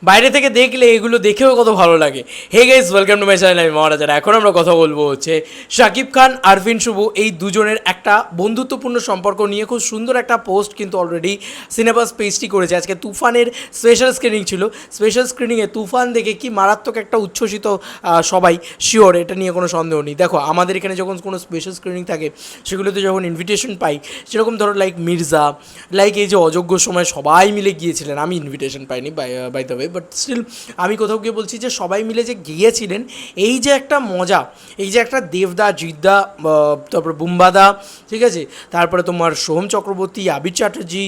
বাইরে থেকে দেখলে এগুলো দেখেও কত ভালো লাগে। Hey guys, welcome to my channel, আমি মহারাজ। এখন আমরা কথা বলবো হচ্ছে শাকিব খান, আরফিন শুভ এই দুজনের একটা বন্ধুত্বপূর্ণ সম্পর্ক নিয়ে। খুব সুন্দর একটা পোস্ট কিন্তু অলরেডি সিনেমাস পেজটি করেছে। আজকে তুফানের স্পেশাল স্ক্রিনিং ছিল। স্পেশাল স্ক্রিনিংয়ে তুফান দেখে কি মারাত্মক একটা উচ্ছ্বসিত সবাই, শিওর, এটা নিয়ে কোনো সন্দেহ নেই। দেখো, আমাদের এখানে যখন কোনো স্পেশাল স্ক্রিনিং থাকে সেগুলোতে যখন ইনভিটেশন পাই, সেরকম ধরো লাইক মির্জা, লাইক এই যে অযোগ্য সময় সবাই মিলে গিয়েছিলেন, আমি ইনভিটেশন পাইনি by the way, but still আমি কোথাও গিয়ে বলছি যে সবাই মিলে যে গিয়েছিলেন, এই যে একটা মজা, এই যে একটা দেবদা, জিদ্দা, তারপরে বুম্বাদা, ঠিক আছে, তারপরে তোমার সোহম চক্রবর্তী, আবির চ্যাটার্জি,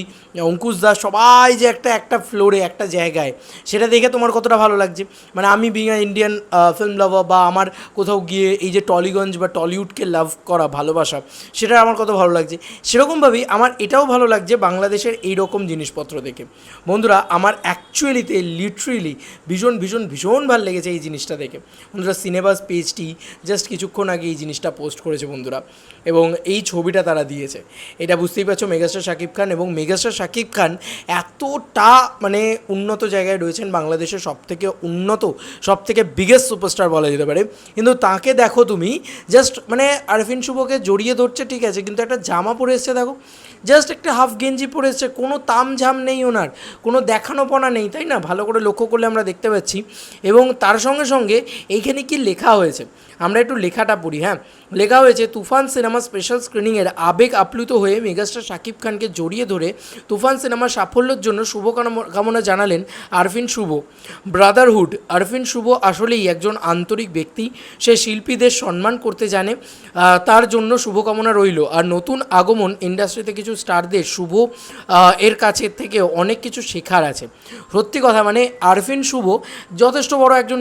অঙ্কুশ দাস, সবাই যে একটা ফ্লোরে একটা জায়গায়, সেটা দেখে তোমার কতটা ভালো লাগছে। মানে আমি বিং আ ইন্ডিয়ান ফিল্ম লাভার, বা আমার কোথাও গিয়ে এই যে টলিগঞ্জ বা টলিউডকে লাভ করা, ভালোবাসা, সেটা আমার কত ভালো লাগছে। সেরকমভাবেই আমার এটাও ভালো লাগছে বাংলাদেশের এই রকম জিনিসপত্র দেখে। বন্ধুরা, আমার অ্যাকচুয়ালিতে লিটারেলি ভীষণ ভীষণ ভীষণ ভালো লেগেছে এই জিনিসটা দেখে। বন্ধুরা, সিনেমাস পেজটি জাস্ট কিছুক্ষণ আগে এই জিনিসটা পোস্ট করেছে বন্ধুরা, এবং এই ছবিটা তারা দিয়েছে। এটা বুঝতেই পারছো, মেগাস্টার শাকিব খান, এবং মেগাস্টার শাকিব খান এতটা মানে উন্নত জায়গায় রয়েছেন, বাংলাদেশের সবথেকে উন্নত, সবথেকে বিগেস্ট সুপারস্টার বলা যেতে পারে। কিন্তু তাকে দেখো তুমি, জাস্ট মানে আরফিন শুভকে জড়িয়ে ধরছে, ঠিক আছে, কিন্তু একটা জামা পরে এসছে, দেখো, জাস্ট একটা হাফ গেঞ্জি পরে এসছে, কোনো তামঝাম নেই ওনার, কোনো দেখানোপনা নেই, তাই না? ভালো করে লক্ষ্য করলে আমরা দেখতে পাচ্ছি। এবং তার সঙ্গে সঙ্গে এইখানে কি লেখা হয়েছে, আমরা একটু লেখাটা পড়ি। হ্যাঁ, লেখা হয়েছে, তুফান সিনেমা স্পেশাল স্ক্রিনিংয়ের আবেগ আপ্লুত হয়ে মেগাস্টার শাকিব খানকে জড়িয়ে ধরে তুফান সিনেমার সাফল্যের জন্য শুভকামনা জানালেন আরফিন শুভ। ব্রাদারহুড, আরফিন শুভ আসলেই একজন আন্তরিক ব্যক্তি, সে শিল্পীদের সম্মান করতে জানে, তার জন্য শুভকামনা রইল। আর নতুন আগমন ইন্ডাস্ট্রিতে কিছু স্টারদের শুভ এর কাছে থেকে অনেক কিছু শেখার আছে। সত্যি কথা, মানে আরফিন শুভ যথেষ্ট বড় একজন,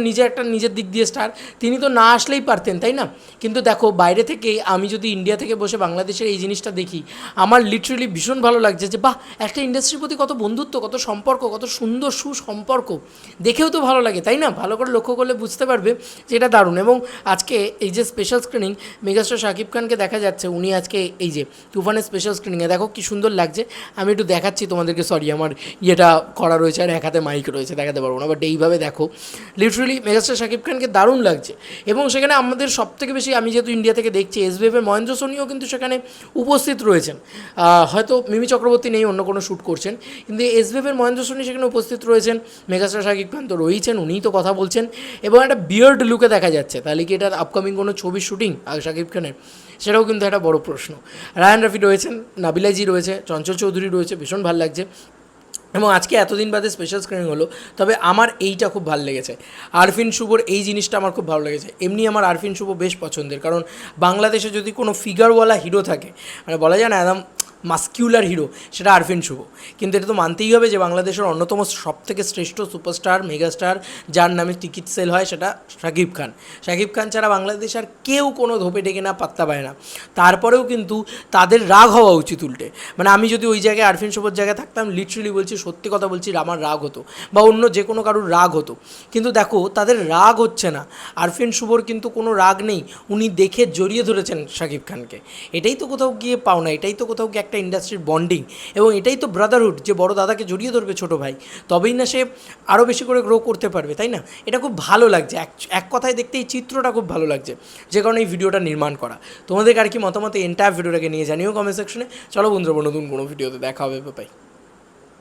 নিজের দিক দিয়ে স্টার, তিনি তো না আসলেই পারতেন, তাই না? কিন্তু দেখো, বাইরে থেকে আমি যদি ইন্ডিয়া থেকে বসে বাংলাদেশের এই জিনিসটা দেখি, আমার লিটারেলি ভীষণ ভালো লাগছে যে বাহ, একটা ইন্ডাস্ট্রির প্রতি কত বন্ধুত্ব, কত সম্পর্ক, কত সুন্দর সুসম্পর্ক, দেখেও তো ভালো লাগে, তাই না? ভালো করে লক্ষ্য করলে বুঝতে পারবে যে এটা দারুণ। এবং আজকে এই যে স্পেশাল স্ক্রিনিং, মেগাস্টার শাকিব খানকে দেখা যাচ্ছে, উনি আজকে এই যে তুফানের স্পেশাল স্ক্রিনিংয়ে দেখো কি সুন্দর লাগছে। আমি একটু দেখাচ্ছি তোমাদেরকে, সরি আমার ইয়েটা করা রয়েছে আর এক হাতে মাইক রয়েছে, দেখাতে পারবো না, বাট এইভাবে দেখো, লিটারেলি মেগাস্টার শাকিব খানকে দারুণ লাগছে। এবং সেখানে আমাদের সবথেকে বেশি, আমি যেহেতু ইন্ডিয়া থেকে দেখছি, এসবিএফের মহেন্দ্র সোনিও কিন্তু সেখানে উপস্থিত রয়েছেন। হয়তো মিমি চক্রবর্তী নেই, অন্য কোনো শ্যুট করছেন, কিন্তু এসবিএফের মহেন্দ্র সোনি সেখানে উপস্থিত রয়েছেন। মেগাস্টার শাকিব খান তো রয়েছেন, উনিই তো কথা বলছেন, এবং একটা বিয়ার্ড লুকে দেখা যাচ্ছে। তাহলে কি এটা আপকামিং কোনো ছবির শুটিং শাকিব খানের? সেটাও কিন্তু একটা বড় প্রশ্ন। রায়ান রাফি রয়েছেন, নাবিলাজি রয়েছে, চঞ্চল চৌধুরী রয়েছে, ভীষণ ভালো লাগছে। এবং আজকে এতদিন বাদে স্পেশাল স্ক্রিনিং হলো, তবে আমার এইটা খুব ভালো লেগেছে, আরফিন শুভর এই জিনিসটা আমার খুব ভালো লেগেছে। এমনি আমার আরফিন শুভ বেশ পছন্দের, কারণ বাংলাদেশে যদি কোনো ফিগারওয়ালা হিরো থাকে, মানে বলা যায় না একদম মাস্কিউলার হিরো, সেটা আরফিন শুভ। কিন্তু এটা তো মানতেই হবে যে বাংলাদেশের অন্যতম সবথেকে শ্রেষ্ঠ সুপারস্টার, মেগাস্টার, যার নামে টিকিট সেল হয়, সেটা শাকিব খান। শাকিব খান ছাড়া বাংলাদেশ আর কেউ কোনো ধোপে ডেকে না, পাত্তা পায় না। তারপরেও কিন্তু তাদের রাগ হওয়া উচিত উল্টে। মানে আমি যদি ওই জায়গায় আরফিন শুভর জায়গায় থাকতাম, লিটারেলি বলছি, সত্যি কথা বলছি, আমার রাগ হতো, বা অন্য যে কোনো কারোর রাগ হতো। কিন্তু দেখো, তাদের রাগ হচ্ছে না, আরফিন শুভর কিন্তু কোনো রাগ নেই, উনি দেখে জড়িয়ে ধরেছেন শাকিব খানকে। এটাই তো কোথাও গিয়ে পাও না, এটাই তো কোথাও গিয়ে একটা ইন্ডাস্ট্রির বন্ডিং, এবং এটাই তো ব্রাদারহুড, যে বড় দাদাকে জড়িয়ে ধরবে ছোটো ভাই, তবেই না সে আরও বেশি করে গ্রো করতে পারবে, তাই না? এটা খুব ভালো লাগছে, এক কথায় দেখতে এই চিত্রটা খুব ভালো লাগছে, যে কারণে এই ভিডিওটা নির্মাণ করা। তোমাদের আর কি মতামত এন্টায়ার ভিডিওটাকে নিয়ে জানিও কমেন্ট সেকশনে। চলো বন্ধুরা, নতুন কোনো ভিডিওতে দেখা হবে, বাই।